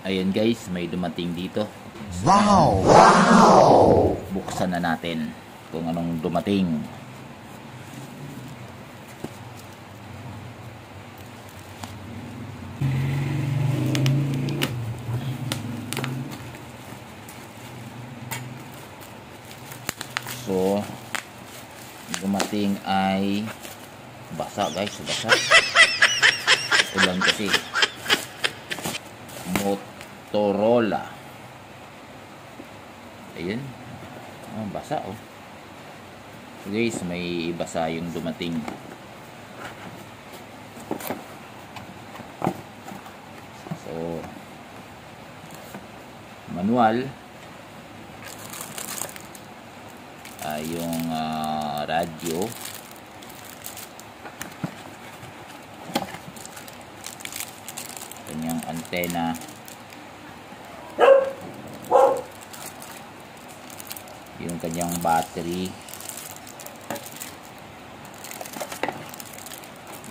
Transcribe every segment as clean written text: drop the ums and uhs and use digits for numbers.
Ayun guys, may dumating dito. Wow! Wow! Buksan na natin kung anong dumating. So, dumating ay basa guys, basa. Ulan kasi. Motorola. Ayun. Oh, basa oh. So guys, may basa yung dumating. So, manual. Yung radyo. Kanyang antena. Yung kanyang battery,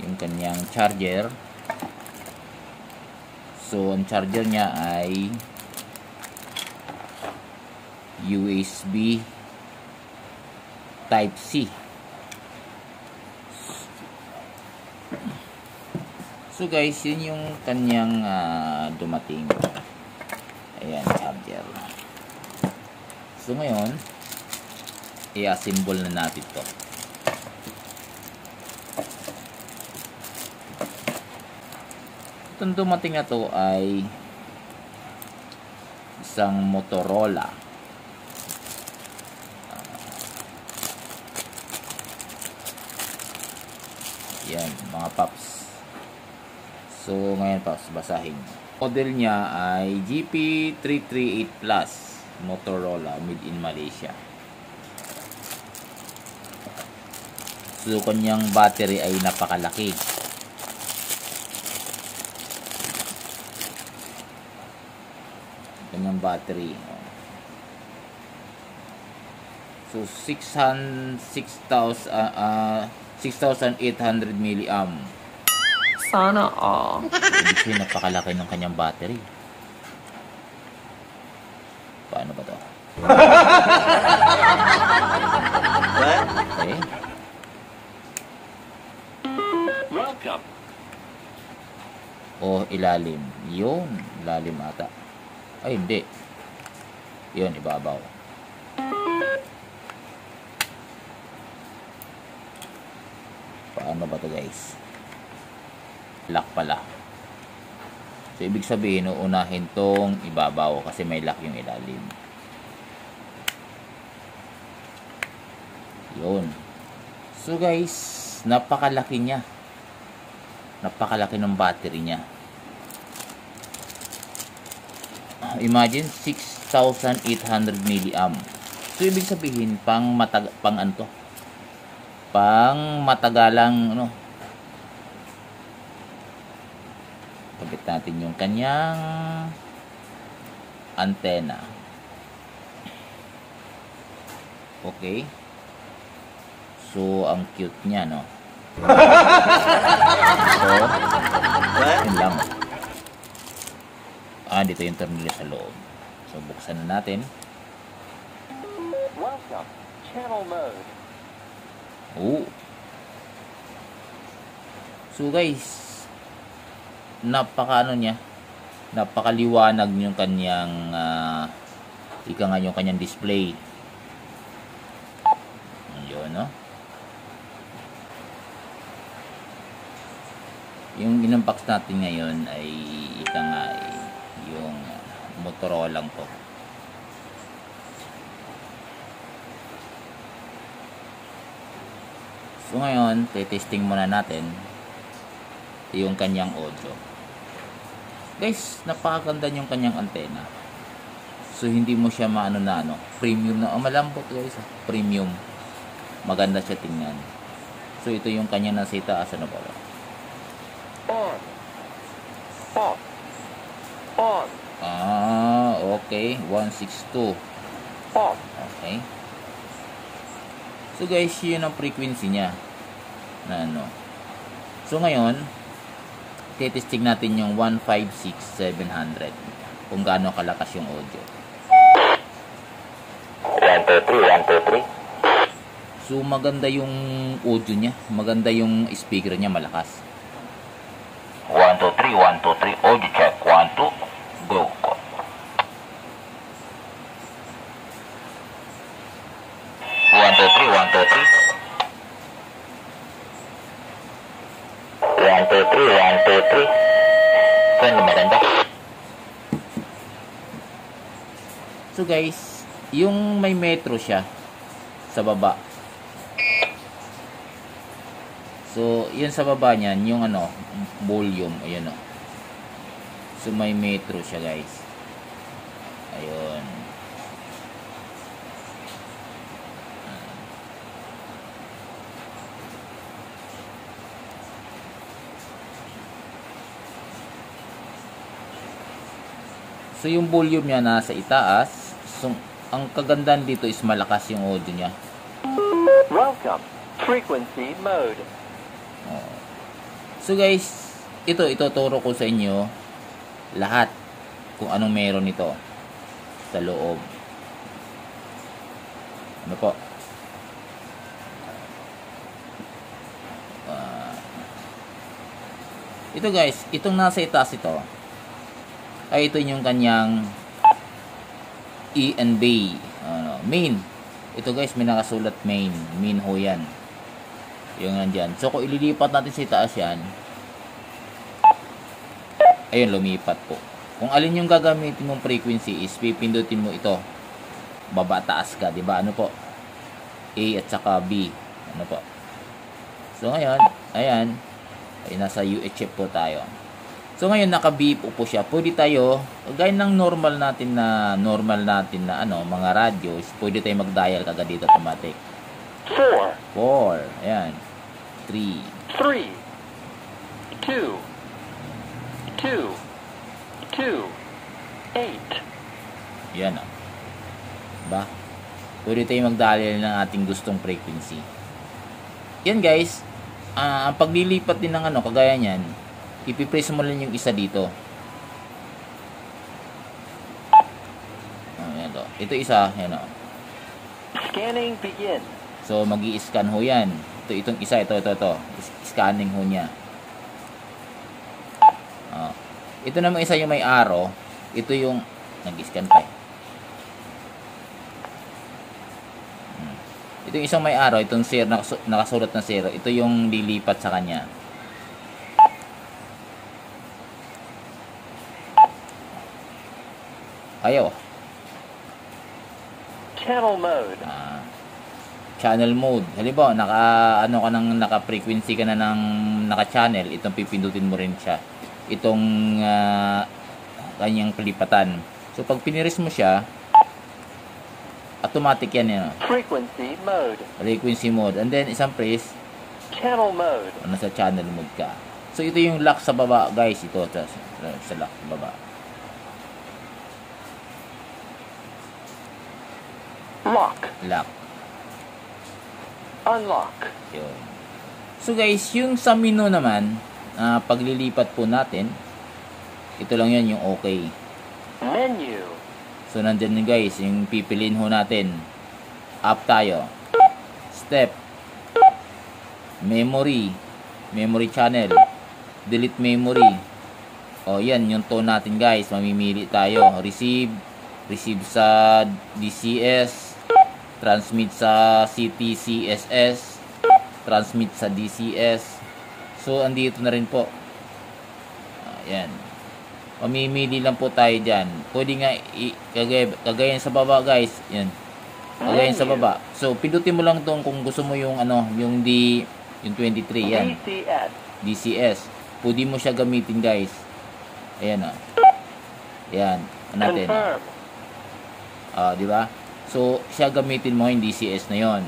yung kanyang charger. So ang charger niya ay USB Type C. So guys, yun yung kanyang dumating. Ayan, charger. So ngayon, i-assemble na natin to. Itong dumating na to ay isang Motorola. Yan, mga paps. So ngayon paps, basahin. Model niya ay GP338 Plus Motorola, made in Malaysia. So, kanyang battery ay napakalaki. Kanyang battery. So, 6,800 milliamp. Sana all. Ibig napakalaki ng kanyang battery. Paano ba to? Okay. Welcome. O ilalim. Yun, ilalim ata. Ay, hindi. Yun, ibabaw. Paano ba to guys? Lock pala. So, ibig sabihin, uunahin tong ibabaw kasi may lock yung ilalim. Yun. So guys, napakalaki niya. Napakalaki ng battery niya. Imagine 6,800 milliamp. So ibig sabihin pang matagalang ano. Kabit natin yung kanyang antena. Okay. So ang cute niya, no. So, yun lang. Dito yung tornilyo sa loob. So, buksan na natin. Welcome. Channel mode. Oh. So, guys, napaka niya. Napakaliwanag yung kanyang yung kanyang display. Yun, no? Yung in-unbox natin ngayon ay yung Motorola lang to. So ngayon, testing muna natin yung kanyang audio. Guys, napakaganda yung kanyang antena. So hindi mo siya premium na, malambot guys, premium. Maganda siya tingnan. So ito yung kanya nasa itaas, ano ba? On. Off. On. Okay. 162. Off. Okay. So guys, yun ang frequency niya. Na ano. So ngayon, testing natin yung 156,700. kung gaano kalakas yung audio. 1, 2, 3, 1, 2, 3. So maganda yung audio niya, maganda yung speaker niya, malakas. 1, 2, 3, 1, 2, 3. Audio check. 1, 2. Go. 1, 2, 3, 1, 2, 3. 1, 2, 3, 1, 2, 3. Saan yung maganda? So guys, yung may metro siya sa baba. So, yun sa baba niyan, yung ano, volume, ayun o. So, may metro siya guys. Ayun. So, yung volume niya nasa itaas. So, ang kagandahan dito is malakas yung audio niya. Welcome. Frequency mode. So guys, ito ituturo ko sa inyo lahat kung anong meron nito sa loob. Ano po? Ito guys, itong nasa itaas ito ay ito yung kanyang E and B, main. Ito guys, may nakasulat main ho yan. Yung nandyan. So, kung ililipat natin sa itaas yan, ayun, lumipat po. Kung alin yung gagamitin mong frequency is pipindutin mo ito. Baba, taas ka, diba? Ano po? A at saka B. Ano po? So, ngayon, ayan, ay nasa UHF po tayo. So, ngayon, naka-B po siya. Pwede tayo, gaya ng normal natin na mga radios, pwede tayo mag-dial kagad dito automatic. 4. Ayan. 3. 3. 2. 2. 2. 8. Yan o. Diba? Pwede tayo mag-dial ng ating gustong frequency. Yan guys. Ang paglilipat din ng kagaya nyan, ipipress mo lang yung isa dito. Yan o. Ito isa. Yan o. Scanning begin. So, mag-i-scan ho yan. Itong isa, ito. Scanning ho niya. Ito naman isa yung may arrow. Ito yung nag-scan pa. Ito yung isang may arrow. Itong zero, nakasulat na 0. Ito yung lilipat sa kanya. Ayaw. Channel mode. Channel mode. Halimbawa, naka-frequency ka na ng naka-channel, itong pipindutin mo rin siya. Itong kanyang palipatan. So, pag piniris mo siya, automatic yan. Frequency mode. Frequency mode. And then, isang press, Channel mode. nasa channel mode ka. So, ito yung lock sa baba, guys. Ito, sa lock sa baba. Lock. Unlock. Yun. So guys, yung sa menu naman, paglilipat po natin, ito lang yan, yung okay. Menu. So nandyan din guys, yung pipiliin ho natin. Up tayo. Step. Memory channel. Delete memory. O yan, yung tone natin guys, mamimili tayo. Receive sa DCS. Transmit sa CTCSS, transmit sa DCS. So, andito na rin po. Ayan. Pamimili lang po tayo dyan. Pwede nga, kagayan sa baba guys. Yan. Kagayan sa baba. So, pindutin mo lang itong kung gusto mo yung yung 23. Yan. DCS. Pwede mo siya gamitin guys. Ayan o. Ayan. Natin. Di ba? So, siya gamitin mo yung DCS na yon.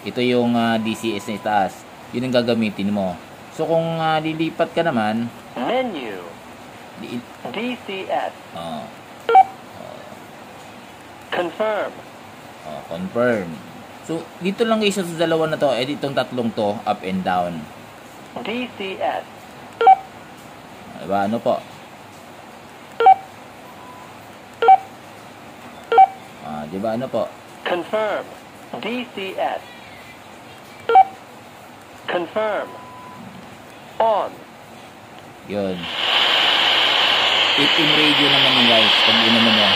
Ito yung DCS na itaas. Yun ang gagamitin mo. So, kung lilipat ka naman, Menu. DCS. Confirm. Confirm. So, dito lang guys sa dalawa na to, itong tatlong to, up and down. DCS. Diba? Ano po? Di ba ano po? Confirm. DCS. Confirm. On. Yun. 18 radio naman yun guys. Pag ino mo mo.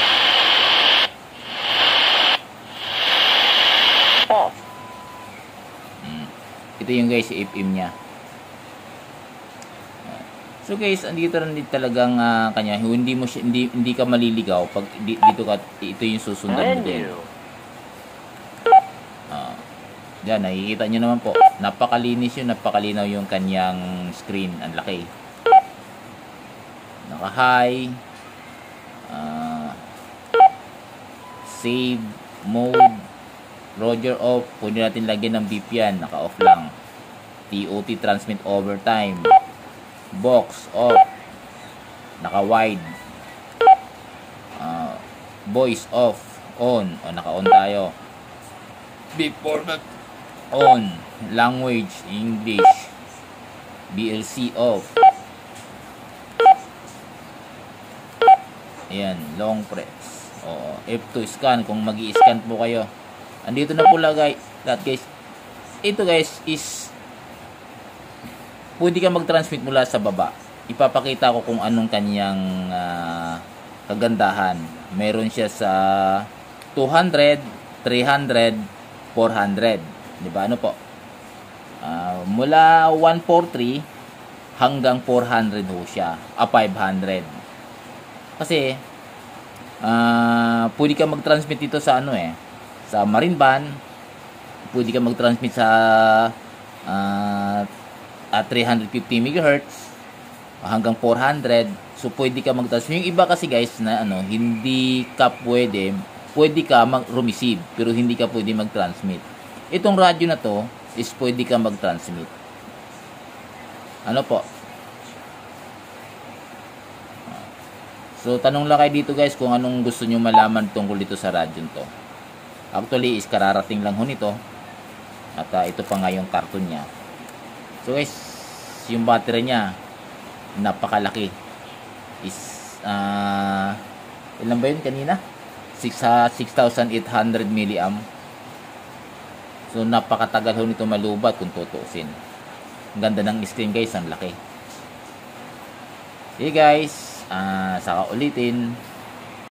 Off. Ito yung guys, FM niya. So guys, andito rin din talagang kanya, hindi mo siya, hindi ka maliligaw pag dito ka, ito yung susundan mo din. Menu. Diyan, nakikita nyo naman po. Napakalinis yun, napakalinaw yung kanyang screen. Ang laki. Naka-high. Save mode. Roger off. Pwede natin lagyan ng beep yan. Naka-off lang. TOT transmit overtime. Box off. Naka-wide. Voice off. On. O, naka-on tayo. Beep format. On. Language, English. BLC off. Ayan, long press. Oo, F2 scan kung magi-scan po kayo. Andito na po lagay. Guys. Ito guys is pwede ka mag-transmit mula sa baba. Ipapakita ko kung anong kanyang kagandahan. Meron siya sa 200, 300, 400. Diba? Ano po? Mula 143 hanggang 400 ho siya. 500. Kasi, pwede ka mag-transmit dito sa ano sa marine band. Pwede ka mag-transmit sa 350 MHz hanggang 400. So, pwede ka mag-transmit. Yung iba kasi guys na hindi ka pwede ka mag-receive pero hindi ka pwede mag-transmit. Itong radyo na to is pwede ka mag-transmit. Ano po? So, tanong lang kayo dito guys kung anong gusto nyo malaman tungkol dito sa radyo to. Actually, is kararating lang ho nito. At ito pa nga yung cartoon niya. So guys, yung battery niya, napakalaki. Is, ilan ba yun kanina? 6,800 mAh. So, napakatagal ho nito malubat kung tutuusin. Ang ganda ng screen guys, ang laki. Okay guys, saka ulitin.